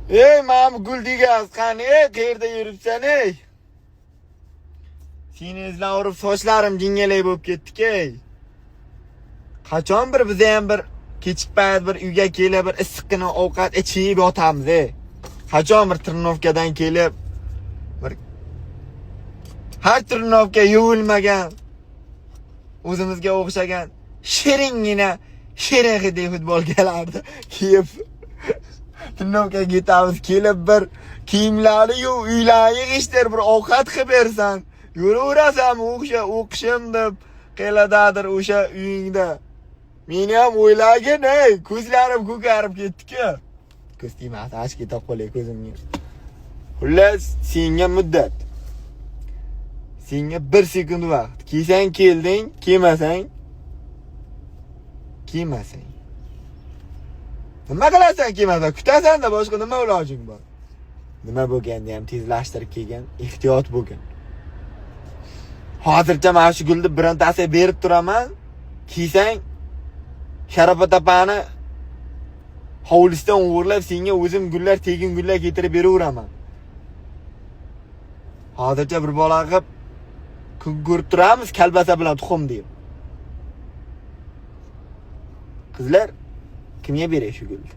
Ey mana gul degan qani, qayerda yuribsan ey? Seni izlab urib sochlarim jingalak bo'lib ketdi-ey. Qachon biza ham bir kechki payt bir uyga kelib bir issiqqina ovqat ichib yotamiz ey. Qachon bir Tirnovkadan kelib bir har Tirnovka yuvilmagan o'zimizga o'xshagan shiringina shirin hidli futbolkalarni kiyib Tirnovkaga ketamiz, kelib bir kiyimlarni yu uylarga yig'ishtir, bir ovqat qilib bersan, yuraverasan o'qishim deb qayerdadir o'sha uyingda. Meni ham o'ylagin ey, ko'zlarim ko'karib ketdi-ku. Ko'z tegmas, ash ketib qolay ko'zimga. Xullas, senga muddat. Senga 1 sekund vaqt. Kiysang kelding, kiymasang kiymasang. Nima qilasan kiymasang? Kutasan-da, boshqa nima ilojing bor? Nima bo'lganda ham tezlashtirib kelgan, ehtiyot bo'lgin. Hozircha mana shu gulni birontasiga berib turaman. Kiysang Sharofat opani hovlisidan o'g'irlab senga o'zim gullar, tegin gullar keltirib beraveraman. Hozircha bir bola qilib ko'rib turamiz, kalbasa bilan tuxum deb. Qizlar, kimga beray shu gulni?